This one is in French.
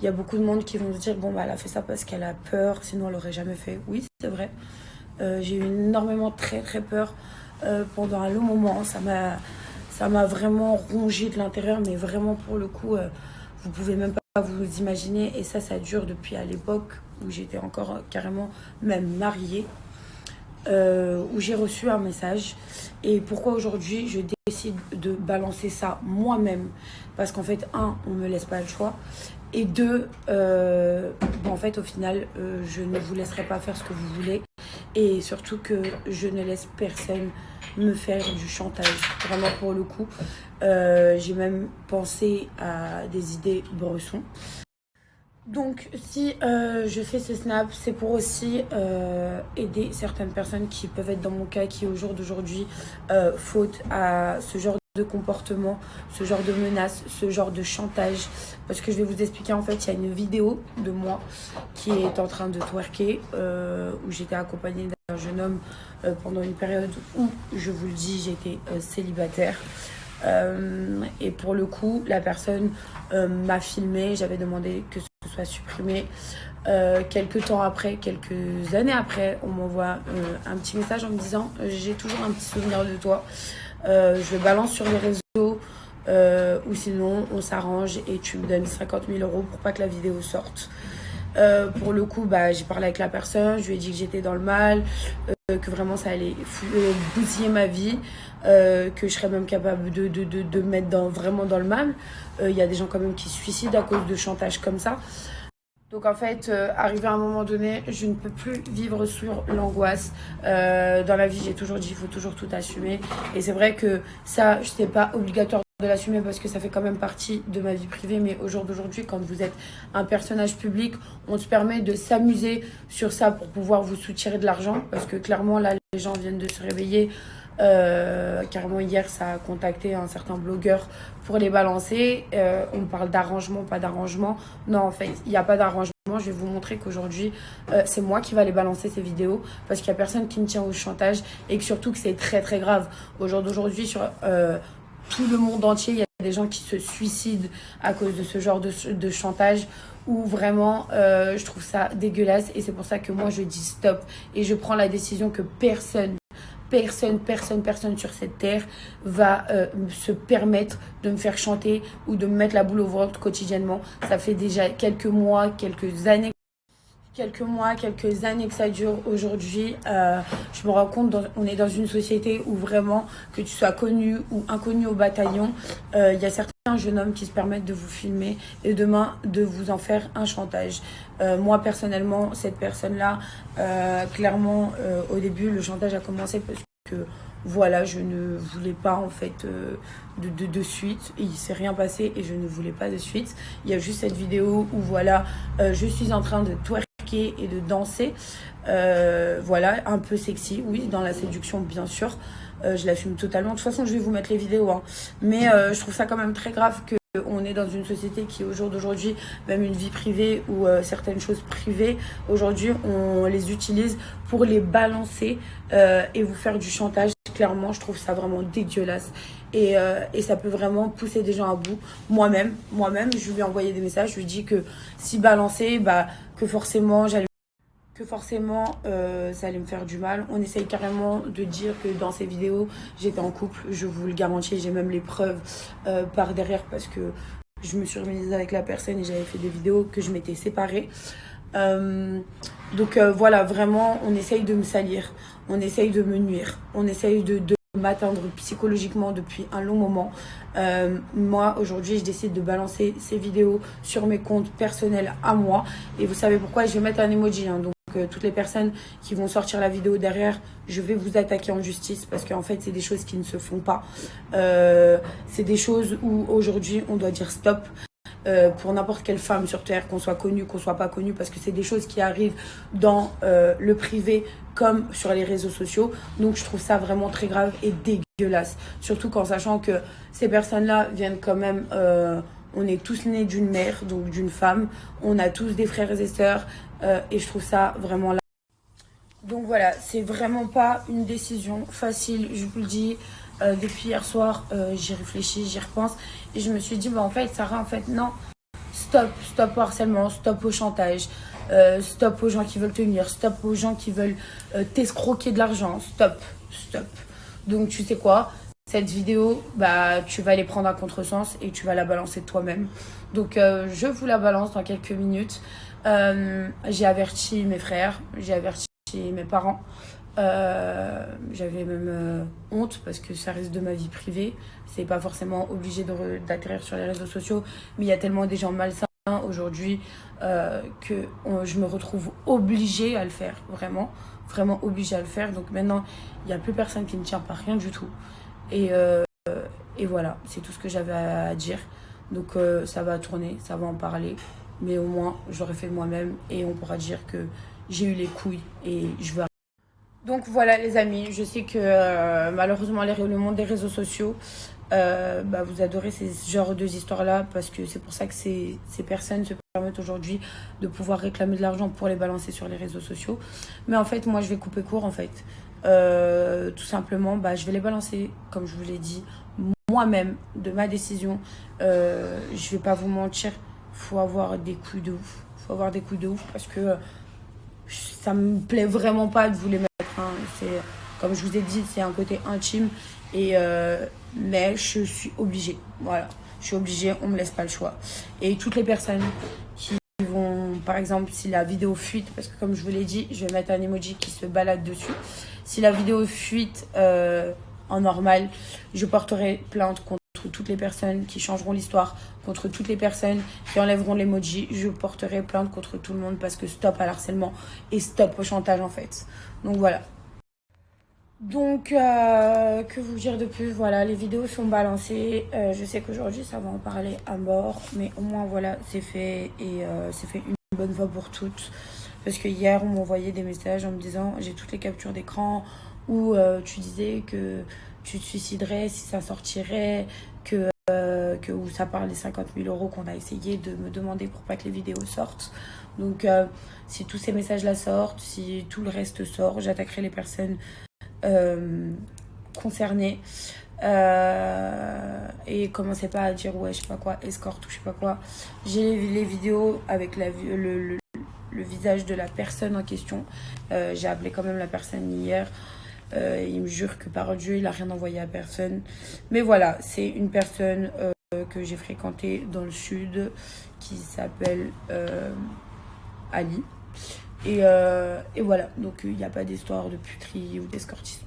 y a beaucoup de monde qui vont se dire, bon, bah, elle a fait ça parce qu'elle a peur, sinon elle l'aurait jamais fait. Oui, c'est vrai. J'ai eu énormément très très peur pendant un long moment. Ça m'a vraiment rongé de l'intérieur, mais vraiment pour le coup, vous pouvez même pas vous imaginer. Et ça dure depuis à l'époque où j'étais encore carrément même mariée, où j'ai reçu un message. Et pourquoi aujourd'hui je décide de balancer ça moi-même? Parce qu'en fait, un, on me laisse pas le choix. Et deux, en fait, au final, je ne vous laisserai pas faire ce que vous voulez. Et surtout que je ne laisse personne me faire du chantage. Vraiment pour le coup. J'ai même pensé à des idées bressons. Donc si je fais ce snap, c'est pour aussi aider certaines personnes qui peuvent être dans mon cas, qui au jour d'aujourd'hui faute à ce genre de comportement, ce genre de menaces, ce genre de chantage. Parce que je vais vous expliquer, en fait, il y a une vidéo de moi qui est en train de twerker, où j'étais accompagnée d'un jeune homme pendant une période où, je vous le dis, j'étais célibataire. Et pour le coup, la personne m'a filmé, j'avais demandé que ce soit supprimé. Quelques temps après, quelques années après, on m'envoie un petit message en me disant j'ai toujours un petit souvenir de toi. Je le balance sur les réseaux ou sinon on s'arrange et tu me donnes 50 000 € pour pas que la vidéo sorte. Pour le coup, j'ai parlé avec la personne, je lui ai dit que j'étais dans le mal, que vraiment ça allait bousiller ma vie, que je serais même capable de me mettre vraiment dans le mal. Il y a des gens quand même qui se suicident à cause de chantage comme ça. Donc en fait, arrivé à un moment donné, je ne peux plus vivre sur l'angoisse. Dans la vie, j'ai toujours dit, il faut toujours tout assumer. Et c'est vrai que ça, c'est pas obligatoire de l'assumer parce que ça fait quand même partie de ma vie privée. Mais au jour d'aujourd'hui, quand vous êtes un personnage public, on se permet de s'amuser sur ça pour pouvoir vous soutirer de l'argent. Parce que clairement, là, les gens viennent de se réveiller. Carrément hier ça a contacté un certain blogueur pour les balancer. On parle d'arrangement, pas d'arrangement. Non, en fait il n'y a pas d'arrangement. Je vais vous montrer qu'aujourd'hui c'est moi qui va les balancer ces vidéos parce qu'il n'y a personne qui me tient au chantage et que surtout que c'est très très grave. Au jour d'aujourd'hui sur tout le monde entier, il y a des gens qui se suicident à cause de ce genre de chantage où vraiment je trouve ça dégueulasse. Et c'est pour ça que moi je dis stop et je prends la décision que personne sur cette terre va se permettre de me faire chanter ou de me mettre la boule au ventre quotidiennement. Ça fait déjà quelques mois, quelques années que ça dure. Aujourd'hui, je me rends compte, on est dans une société où vraiment, que tu sois connu ou inconnu au bataillon, il y a certains jeunes hommes qui se permettent de vous filmer et demain de vous en faire un chantage. Moi, personnellement, cette personne-là, clairement, au début, le chantage a commencé parce que voilà, je ne voulais pas en fait de suite. Il ne s'est rien passé et je ne voulais pas de suite. Il y a juste cette vidéo où voilà, je suis en train de twerker et de danser. Voilà, un peu sexy, oui, dans la séduction bien sûr. Je l'assume totalement. De toute façon, je vais vous mettre les vidéos. Hein. Mais je trouve ça quand même très grave que on est dans une société qui, au jour d'aujourd'hui, même une vie privée ou certaines choses privées, aujourd'hui, on les utilise pour les balancer et vous faire du chantage. Clairement, je trouve ça vraiment dégueulasse. Et ça peut vraiment pousser des gens à bout. Moi-même, je lui ai envoyé des messages. Je lui ai dit que si balancer, que forcément, ça allait me faire du mal. On essaye carrément de dire que dans ces vidéos, j'étais en couple. Je vous le garantis, j'ai même les preuves par derrière parce que je me suis remise avec la personne et j'avais fait des vidéos que je m'étais séparée. Donc voilà, vraiment, on essaye de me salir, on essaye de me nuire, on essaye de m'atteindre psychologiquement depuis un long moment. Moi, aujourd'hui, je décide de balancer ces vidéos sur mes comptes personnels à moi. Et vous savez pourquoi? Je vais mettre un emoji, hein, donc toutes les personnes qui vont sortir la vidéo derrière, je vais vous attaquer en justice parce qu'en fait, c'est des choses qui ne se font pas. C'est des choses où aujourd'hui, on doit dire stop. Pour n'importe quelle femme sur Terre, qu'on soit connue, qu'on soit pas connue, parce que c'est des choses qui arrivent dans le privé comme sur les réseaux sociaux. Donc je trouve ça vraiment très grave et dégueulasse. Surtout qu'en sachant que ces personnes-là viennent quand même... on est tous nés d'une mère, donc d'une femme. On a tous des frères et sœurs. Et je trouve ça vraiment là. Donc voilà, c'est vraiment pas une décision facile, je vous le dis. Depuis hier soir, j'y réfléchis, j'y repense. Et je me suis dit, en fait, Sarah, en fait, non. Stop. stop au harcèlement, stop au chantage, stop aux gens qui veulent te nuire, stop aux gens qui veulent t'escroquer de l'argent, stop. Donc tu sais quoi, cette vidéo, bah tu vas les prendre à contresens et tu vas la balancer de toi-même. Donc je vous la balance dans quelques minutes. J'ai averti mes frères, j'ai averti mes parents. J'avais même honte parce que ça reste de ma vie privée. C'est pas forcément obligé d'atterrir sur les réseaux sociaux, mais il y a tellement des gens malsains aujourd'hui que je me retrouve obligée à le faire, vraiment obligée à le faire. Donc maintenant, il n'y a plus personne qui ne tient par rien du tout. Et voilà, c'est tout ce que j'avais à dire. Donc ça va tourner, ça va en parler. Mais au moins, je l'aurais fait moi-même et on pourra dire que j'ai eu les couilles et je veux. Donc voilà les amis, je sais que malheureusement le monde des réseaux sociaux, vous adorez ces genres d'histoires-là parce que c'est pour ça que ces personnes se permettent aujourd'hui de pouvoir réclamer de l'argent pour les balancer sur les réseaux sociaux. Mais en fait, moi je vais couper court en fait. Tout simplement, je vais les balancer, comme je vous l'ai dit, moi-même, de ma décision. Je vais pas vous mentir, faut avoir des couilles de ouf. Faut avoir des couilles de ouf parce que ça me plaît vraiment pas de vous les mettre. Hein. C'est, comme je vous ai dit, c'est un côté intime. Mais je suis obligée. Voilà. Je suis obligée, on me laisse pas le choix. Et toutes les personnes qui vont, par exemple, si la vidéo fuite, parce que comme je vous l'ai dit, je vais mettre un emoji qui se balade dessus. Si la vidéo fuite en normal, je porterai plainte contre toutes les personnes qui changeront l'histoire, contre toutes les personnes qui enlèveront l'emoji. Je porterai plainte contre tout le monde parce que stop à l'harcèlement et stop au chantage en fait. Donc voilà. Donc, que vous dire de plus? Voilà, les vidéos sont balancées. Je sais qu'aujourd'hui, ça va en parler à mort. Mais au moins, voilà, c'est fait. Et c'est fait une bonne fois pour toutes. Parce que hier, on m'envoyait des messages en me disant, j'ai toutes les captures d'écran où tu disais que tu te suiciderais si ça sortirait, où ça parle des 50 000 euros qu'on a essayé de me demander pour pas que les vidéos sortent. Donc, si tous ces messages-là sortent, si tout le reste sort, j'attaquerai les personnes concernées. Et commencez pas à dire ouais je sais pas quoi, escorte ou je sais pas quoi. J'ai les vidéos avec le visage de la personne en question. J'ai appelé quand même la personne hier. Il me jure que par Dieu il a rien envoyé à personne. Mais voilà, c'est une personne que j'ai fréquentée dans le sud qui s'appelle Ali. Et voilà, donc il n'y a pas d'histoire de puterie ou d'escortisme.